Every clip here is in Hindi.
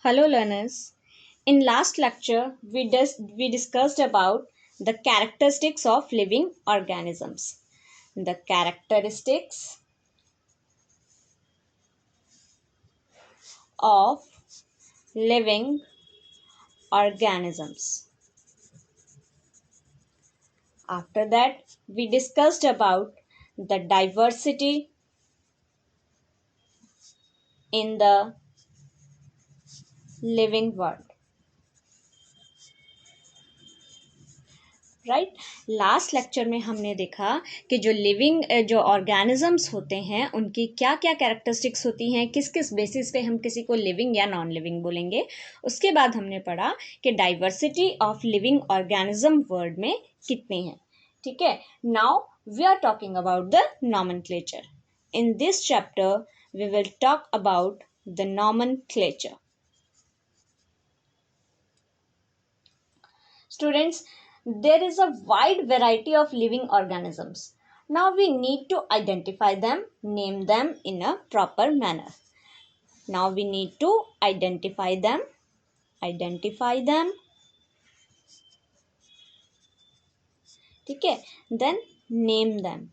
Hello learners. In last lecture we discussed about the characteristics of living organisms. The characteristics of living organisms. After that we discussed about the diversity in the living world. Right last lecture में हमने देखा कि जो ऑर्गेनिजम्स होते हैं उनकी क्या क्या कैरेक्टरिस्टिक्स होती हैं, किस किस बेसिस पे हम किसी को लिविंग या नॉन लिविंग बोलेंगे. उसके बाद हमने पढ़ा कि diversity of living organism world में कितनी है. ठीक है, now we are talking about the nomenclature. In this chapter we will talk about the nomenclature. Students, there is a wide variety of living organisms. Now we need to identify them, name them in a proper manner. Now we need to identify them, ठीक है, then name them.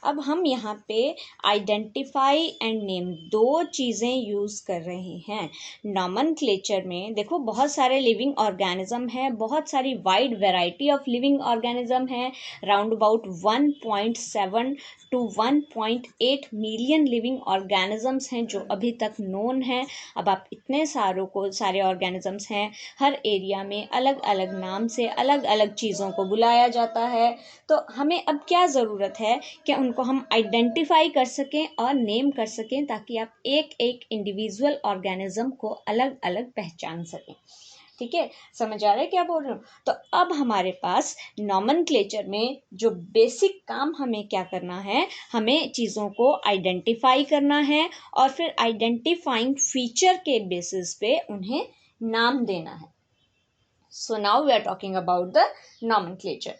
अब हम यहाँ पे आइडेंटिफाई एंड नेम दो चीज़ें यूज़ कर रहे हैं. नॉमेनक्लेचर में देखो बहुत सारे लिविंग ऑर्गेनिज्म हैं, बहुत सारी wide variety of living organism हैं. Round about 1.7 to 1.8 million living organisms हैं जो अभी तक नोन हैं. अब आप इतने सारे ऑर्गेनिजम्स हैं, हर एरिया में अलग अलग नाम से अलग अलग चीज़ों को बुलाया जाता है. तो हमें अब क्या ज़रूरत है कि उनको हम आइडेंटिफाई कर सकें और नेम कर सकें ताकि आप एक एक इंडिविजुअल ऑर्गेनिज्म को अलग अलग पहचान सकें. ठीक है, समझ आ रहा है क्या बोल रहे हो. तो अब हमारे पास नॉमेनक्लेचर में जो बेसिक काम हमें क्या करना है, हमें चीज़ों को आइडेंटिफाई करना है और फिर आइडेंटिफाइंग फीचर के बेसिस पे उन्हें नाम देना है. So now we are talking about the nomenclature.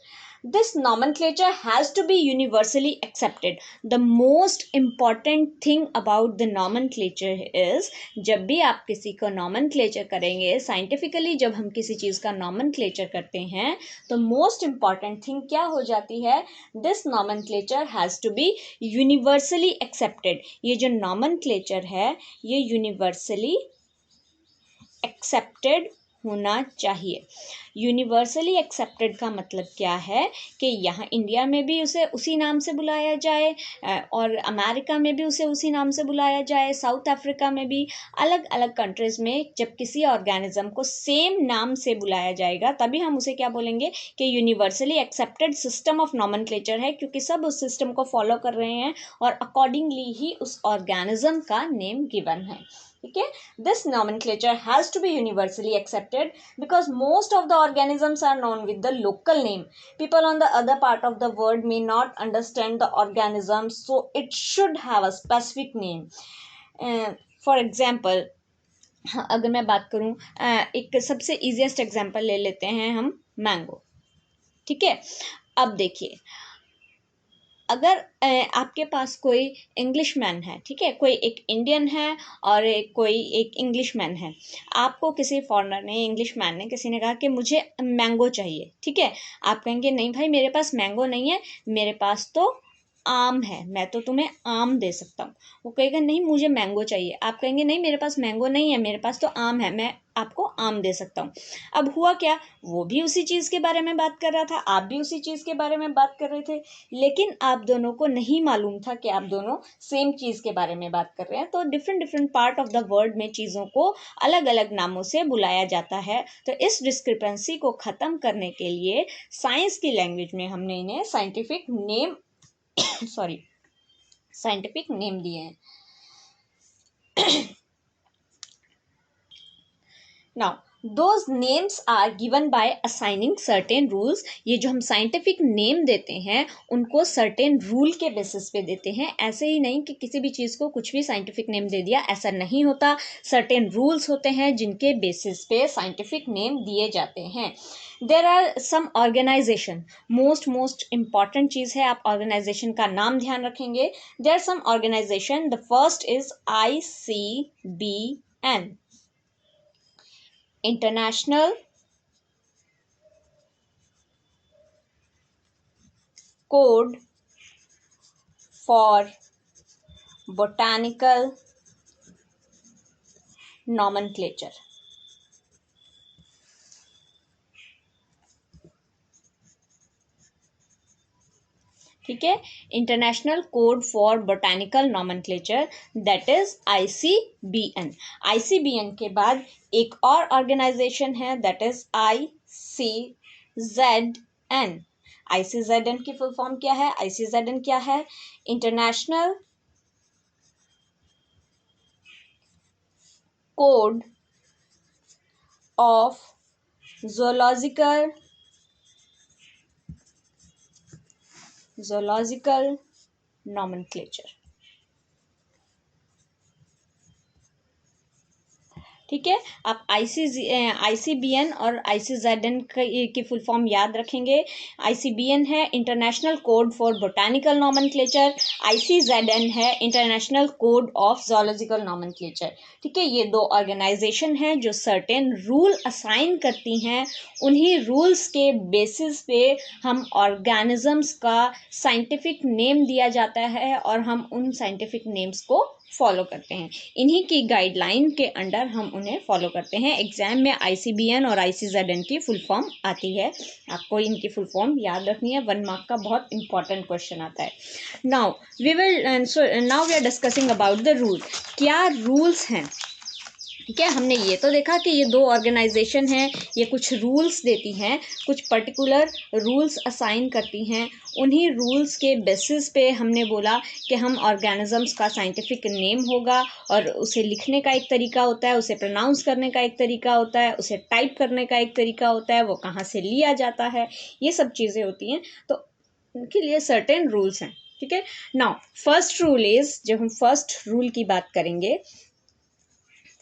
This nomenclature has to be universally accepted. The most important thing about the nomenclature is जब भी आप किसी को nomenclature करेंगे, साइंटिफिकली जब हम किसी चीज़ का nomenclature करते हैं तो most important thing क्या हो जाती है, this nomenclature has to be universally accepted. ये जो nomenclature है ये universally accepted होना चाहिए. यूनिवर्सली एक्सेप्टेड का मतलब क्या है कि यहाँ इंडिया में भी उसे उसी नाम से बुलाया जाए और अमेरिका में भी उसे उसी नाम से बुलाया जाए, साउथ अफ्रीका में भी, अलग अलग कंट्रीज़ में जब किसी ऑर्गेनिज्म को सेम नाम से बुलाया जाएगा तभी हम उसे क्या बोलेंगे कि universally accepted system of nomenclature है, क्योंकि सब उस सिस्टम को फॉलो कर रहे हैं और अकॉर्डिंगली ही उस ऑर्गेनिज्म का नेम गिवन है. ठीक है, this nomenclature has to be universally accepted because most of the organisms are known with the local name. People on the other part of the world may not understand the organism, so it should have a specific name. For example, अगर मैं बात करूं, एक सबसे easiest example ले लेते हैं हम, मैंगो. ठीक है, अब देखिए, अगर आपके पास कोई इंग्लिश मैन है, ठीक है, कोई एक इंडियन है और कोई एक इंग्लिश मैन है, आपको किसी फॉरेनर ने, इंग्लिश मैन ने, किसी ने कहा कि मुझे मैंगो चाहिए. ठीक है, आप कहेंगे नहीं भाई मेरे पास मैंगो नहीं है, मेरे पास तो आम है, मैं तो तुम्हें आम दे सकता हूँ. वो कहेगा नहीं मुझे मैंगो चाहिए. आप कहेंगे नहीं मेरे पास मैंगो नहीं है, मेरे पास तो आम है, मैं आपको आम दे सकता हूँ. अब हुआ क्या, वो भी उसी चीज़ के बारे में बात कर रहा था, आप भी उसी चीज़ के बारे में बात कर रहे थे, लेकिन आप दोनों को नहीं मालूम था कि आप दोनों सेम चीज़ के बारे में बात कर रहे हैं. तो different different part of the world में चीज़ों को अलग अलग नामों से बुलाया जाता है. तो इस डिस्क्रिपेंसी को ख़त्म करने के लिए साइंस की लैंग्वेज में हमने इन्हें साइंटिफिक नेम साइंटिफिक नेम दिए हैं. Now those names are given by assigning certain rules. ये जो हम साइंटिफिक नेम देते हैं उनको सर्टेन रूल के बेसिस पे देते हैं. ऐसे ही नहीं कि किसी भी चीज़ को कुछ भी साइंटिफिक नेम दे दिया, ऐसा नहीं होता. सर्टेन रूल्स होते हैं जिनके बेसिस पे साइंटिफिक नेम दिए जाते हैं. There are some organisation, most important चीज़ है, आप ऑर्गेनाइजेशन का नाम ध्यान रखेंगे. There are some organisation, the first is ICBN. International code for botanical nomenclature. ठीक है, international code for botanical nomenclature, that is ICBN। ICBN के बाद एक और ऑर्गेनाइजेशन है, दैट इज ICZN। ICZN की फुल फॉर्म क्या है? ICZN क्या है? International code of zoological nomenclature। ठीक है, आप ICBN और ICZN की फुल फॉर्म याद रखेंगे। ICBN है international code for botanical nomenclature, ICZN है international code of zoological nomenclature. ठीक है, ये दो ऑर्गेनाइजेशन हैं जो सर्टेन रूल असाइन करती हैं। उन्हीं रूल्स के बेसिस पे हम ऑर्गेनिजम्स का साइंटिफिक नेम दिया जाता है और हम उन साइंटिफिक नेम्स को फॉलो करते हैं। इन्हीं की गाइडलाइन के अंडर हम उन्हें फॉलो करते हैं। एग्जाम में ICBN और ICZN की फुल फॉर्म आती है, आपको इनकी फुल फॉर्म याद रखनी है। 1 मार्क का बहुत इंपॉर्टेंट क्वेश्चन आता है। Now we are discussing about the rule. क्या रूल्स हैं? ठीक है, हमने ये तो देखा कि ये दो ऑर्गेनाइजेशन हैं, ये कुछ रूल्स देती हैं, कुछ पर्टिकुलर रूल्स असाइन करती हैं। उन्हीं रूल्स के बेसिस पे हमने बोला कि हम ऑर्गेनिजम्स का साइंटिफिक नेम होगा और उसे लिखने का एक तरीका होता है, उसे प्रोनाउंस करने का एक तरीका होता है, उसे टाइप करने का एक तरीका होता है, वो कहाँ से लिया जाता है, ये सब चीज़ें होती हैं। तो उनके लिए सर्टेन रूल्स हैं। ठीक है, नाउ फर्स्ट रूल इज, जब हम फर्स्ट रूल की बात करेंगे,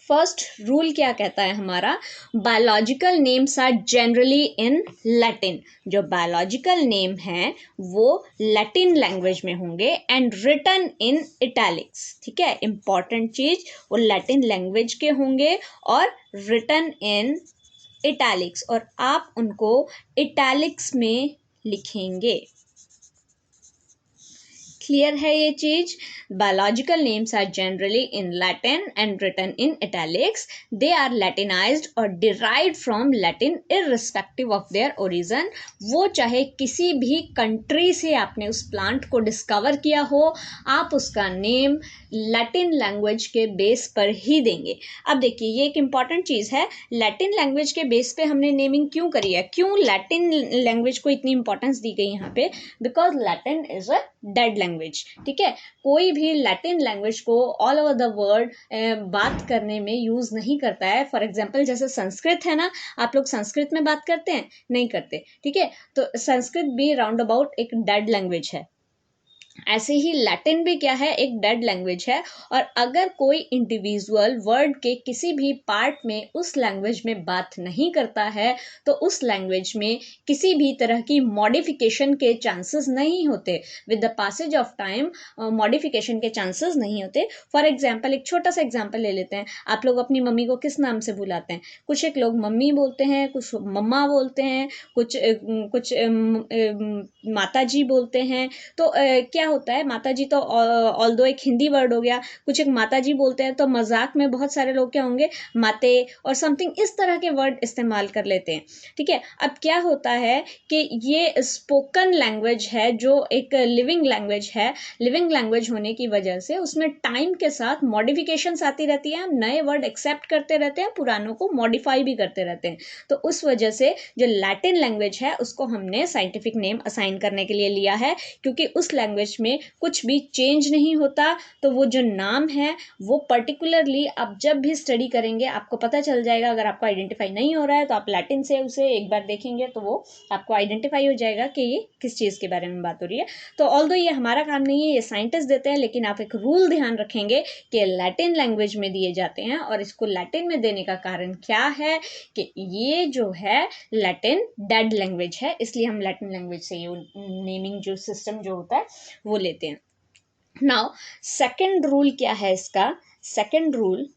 फर्स्ट रूल क्या कहता है हमारा? Biological names are generally in Latin. जो बायोलॉजिकल नेम है वो लैटिन लैंग्वेज में होंगे एंड रिटन इन इटैलिक्स। ठीक है, इंपॉर्टेंट चीज, वो लैटिन लैंग्वेज के होंगे और रिटन इन इटैलिक्स, और आप उनको इटैलिक्स में लिखेंगे। क्लियर है ये चीज? Biological names are generally in Latin and written in italics. They are Latinised और derived from Latin irrespective of their origin. वो चाहे किसी भी कंट्री से आपने उस प्लांट को डिस्कवर किया हो, आप उसका नेम लैटिन लैंग्वेज के बेस पर ही देंगे। अब देखिए, ये एक इंपॉर्टेंट चीज है, लैटिन लैंग्वेज के बेस पे हमने नेमिंग क्यों करी है? क्यों लैटिन लैंग्वेज को इतनी इंपॉर्टेंस दी गई यहाँ पे? Because Latin is a dead language. ठीक है, कोई भी लैटिन लैंग्वेज को ऑल ओवर द वर्ल्ड बात करने में यूज नहीं करता है। फॉर एग्जाम्पल, जैसे संस्कृत है ना, आप लोग संस्कृत में बात करते हैं? नहीं करते। ठीक है, तो संस्कृत भी राउंड अबाउट एक डेड लैंग्वेज है। ऐसे ही लैटिन भी क्या है? एक डेड लैंग्वेज है। और अगर कोई इंडिविजुअल वर्ल्ड के किसी भी पार्ट में उस लैंग्वेज में बात नहीं करता है तो उस लैंग्वेज में किसी भी तरह की मॉडिफिकेशन के चांसेस नहीं होते। With the passage of time modification के चांसेस नहीं होते। फॉर एग्जाम्पल, एक छोटा सा एग्जाम्पल ले लेते हैं। आप लोग अपनी मम्मी को किस नाम से बुलाते हैं? कुछ एक लोग मम्मी बोलते हैं, कुछ मम्मा बोलते हैं, कुछ माता जी बोलते हैं। तो क्या होता है, माता जी तो ऑल्दो एक हिंदी वर्ड हो गया, कुछ एक माता जी बोलते हैं तो मजाक में बहुत सारे लोग क्या होंगे, माते और समथिंग इस तरह के वर्ड इस्तेमाल कर लेते हैं। ठीक है, अब क्या होता है कि ये स्पोकन लैंग्वेज है जो एक लिविंग लैंग्वेज है। लिविंग लैंग्वेज होने की वजह से उसमें टाइम के साथ मॉडिफिकेशंस आती रहती हैं, नए वर्ड एक्सेप्ट करते रहते हैं, पुरानों को मॉडिफाई भी करते रहते हैं। तो उस वजह से जो लैटिन लैंग्वेज है उसको हमने साइंटिफिक नेम असाइन करने के लिए लिया है, क्योंकि उस लैंग्वेज में कुछ भी चेंज नहीं होता। तो वो जो नाम है वो पर्टिकुलरली आप जब भी स्टडी करेंगे आपको पता चल जाएगा। अगर आपको आइडेंटिफाई नहीं हो रहा है तो आप लैटिन से उसे एक बार देखेंगे तो वो आपको आइडेंटिफाई हो जाएगा कि ये किस चीज़ के बारे में बात हो रही है। तो ऑल्दो ये हमारा काम नहीं है, ये साइंटिस्ट देते हैं, लेकिन आप एक रूल ध्यान रखेंगे कि लैटिन लैंग्वेज में दिए जाते हैं। और इसको लैटिन में देने का कारण क्या है कि ये जो है लैटिन डेड लैंग्वेज है, इसलिए हम लैटिन लैंग्वेज से ये नेमिंग जो सिस्टम जो होता है वो लेते हैं। नाउ सेकंड रूल क्या है इसका? Second rule,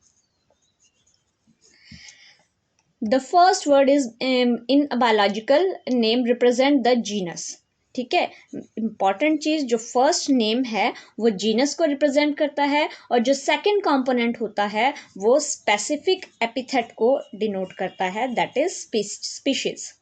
the first word is in biological name represent the genus. ठीक है, इंपॉर्टेंट चीज, जो फर्स्ट नेम है वो जीनस को रिप्रेजेंट करता है और जो सेकंड कंपोनेंट होता है वो स्पेसिफिक एपिथेट को डिनोट करता है, that is species,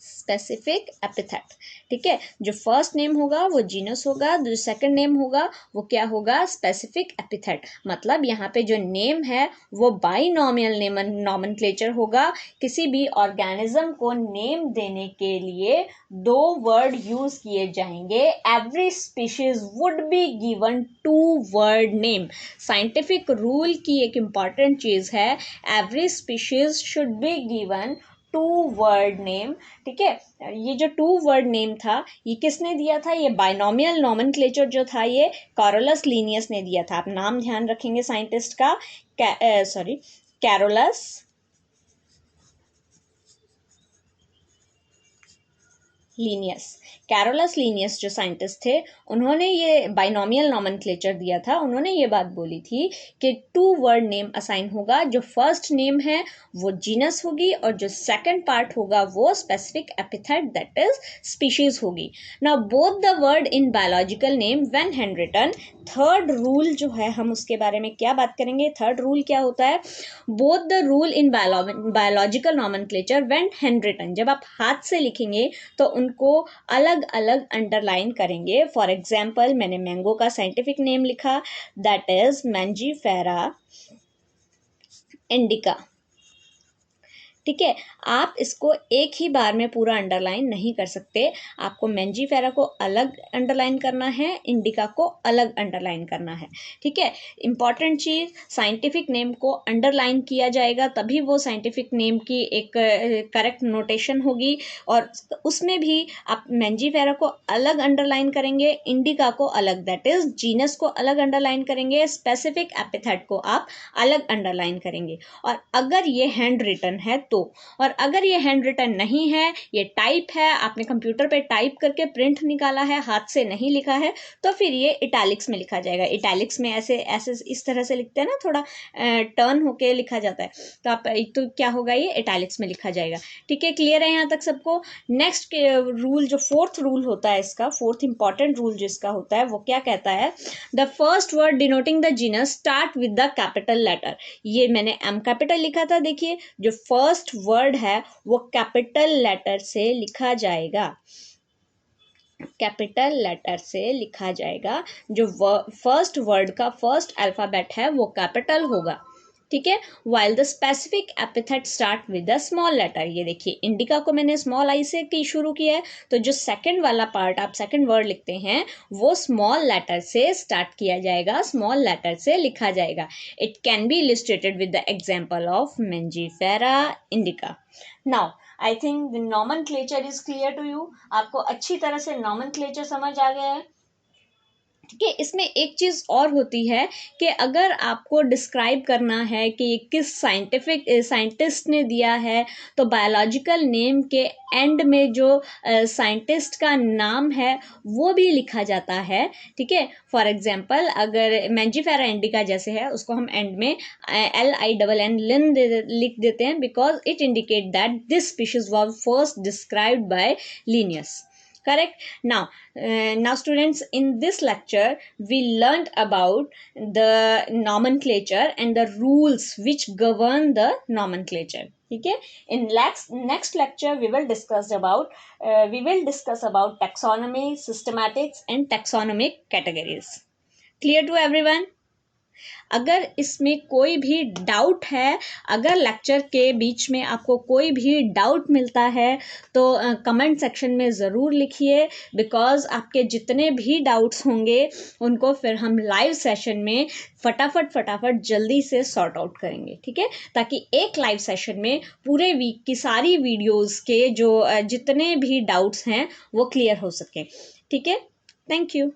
specific epithet. ठीक है, जो फर्स्ट नेम होगा वो जीनस होगा, जो सेकंड नेम होगा वो क्या होगा, स्पेसिफिक एपिथेट। मतलब यहाँ पे जो नेम है वो बाइनोमियल नॉमेनक्लेचर होगा। किसी भी ऑर्गेनिज्म को नेम देने के लिए दो वर्ड यूज किए जाएंगे। Every species would be given two word name. Scientific rule की एक इंपॉर्टेंट चीज है, every species should be given two word name. ठीक है, ये जो टू वर्ड नेम था ये किसने दिया था, ये बाइनोमियल नॉमेनक्लेचर जो था ये कैरोलस लीनियस ने दिया था। आप नाम ध्यान रखेंगे साइंटिस्ट का, कैरोलस लीनियस। कैरोलस लीनियस जो साइंटिस्ट थे उन्होंने ये बाइनोमियल नॉमेनक्लेचर दिया था। उन्होंने ये बात बोली थी कि टू वर्ड नेम असाइन होगा, जो फर्स्ट नेम है वो जीनस होगी और जो सेकंड पार्ट होगा वो specific epithet that is species होगी। Now both the word in biological name when handwritten, third rule जो है हम उसके बारे में क्या बात करेंगे। थर्ड रूल क्या होता है, both the rule in biological nomenclature when handwritten, जब आप हाथ से लिखेंगे तो उनको अलग अलग अंडरलाइन करेंगे। फॉर एग्जाम्पल मैंने मैंगो का साइंटिफिक नेम लिखा, दैट इज मैंजीफेरा इंडिका। ठीक है, आप इसको एक ही बार में पूरा अंडरलाइन नहीं कर सकते, आपको मैंजीफेरा को अलग अंडरलाइन करना है, इंडिका को अलग अंडरलाइन करना है। ठीक है, इंपॉर्टेंट चीज, साइंटिफिक नेम को अंडरलाइन किया जाएगा तभी वो साइंटिफिक नेम की एक करेक्ट नोटेशन होगी, और उसमें भी आप मैंजीफेरा को अलग अंडरलाइन करेंगे, इंडिका को अलग, दैट इज जीनस को अलग अंडरलाइन करेंगे, स्पेसिफिक एपिथेट को आप अलग अंडरलाइन करेंगे। और अगर ये हैंड रिटन है तो, और अगर ये हैंड रिटन नहीं है, ये टाइप है, आपने कंप्यूटर पे टाइप करके प्रिंट निकाला है, हाथ से नहीं लिखा है, तो फिर ये इटैलिक्स में लिखा जाएगा। इटैलिक्स में ऐसे ऐसे इस तरह से लिखते हैं ना, थोड़ा टर्न होके लिखा जाता है, तो आप तो क्या होगा, ये इटैलिक्स में लिखा जाएगा। ठीक है, क्लियर है यहाँ तक सबको। नेक्स्ट रूल, जो फोर्थ रूल होता है इसका, फोर्थ इंपॉर्टेंट रूल जो इसका होता है वो क्या कहता है, the first word denoting the genus start with the capital letter. ये मैंने एम कैपिटल लिखा था, देखिए जो फर्स्ट वर्ड है वो कैपिटल लेटर से लिखा जाएगा, कैपिटल लेटर से लिखा जाएगा। जो फर्स्ट वर्ड का फर्स्ट अल्फाबेट है वो कैपिटल होगा। ठीक है, while the specific epithet start with the small letter. ये देखिए इंडिका को मैंने स्मॉल आई से की शुरू किया है, तो जो सेकंड वाला पार्ट आप सेकंड वर्ड लिखते हैं वो स्मॉल लेटर से स्टार्ट किया जाएगा, स्मॉल लेटर से लिखा जाएगा। It can be illustrated with the example of mangifera indica. Now I think the nomenclature is clear to you. आपको अच्छी तरह से नॉमेनक्लेचर समझ आ गया है। ठीक है, इसमें एक चीज़ और होती है कि अगर आपको डिस्क्राइब करना है कि किस साइंटिस्ट ने दिया है, तो बायोलॉजिकल नेम के एंड में जो साइंटिस्ट का नाम है वो भी लिखा जाता है। ठीक है, फॉर एग्जांपल अगर मैंजीफेरा इंडिका जैसे है उसको हम एंड में LINN लिन लिख देते हैं, because it indicate that this species was first described bye Linnaeus. Correct. Now students, in this lecture we learned about the nomenclature and the rules which govern the nomenclature. ठीक है, in next lecture we will discuss about taxonomy, systematics and taxonomic categories. Clear to everyone? अगर इसमें कोई भी डाउट है, अगर लेक्चर के बीच में आपको कोई भी डाउट मिलता है तो कमेंट सेक्शन में ज़रूर लिखिए, बिकॉज़ आपके जितने भी डाउट्स होंगे उनको फिर हम लाइव सेशन में फटाफट जल्दी से सॉर्ट आउट करेंगे। ठीक है, ताकि एक लाइव सेशन में पूरे वीक की सारी वीडियोज़ के जो जितने भी डाउट्स हैं वो क्लियर हो सकें। ठीक है, थैंक यू।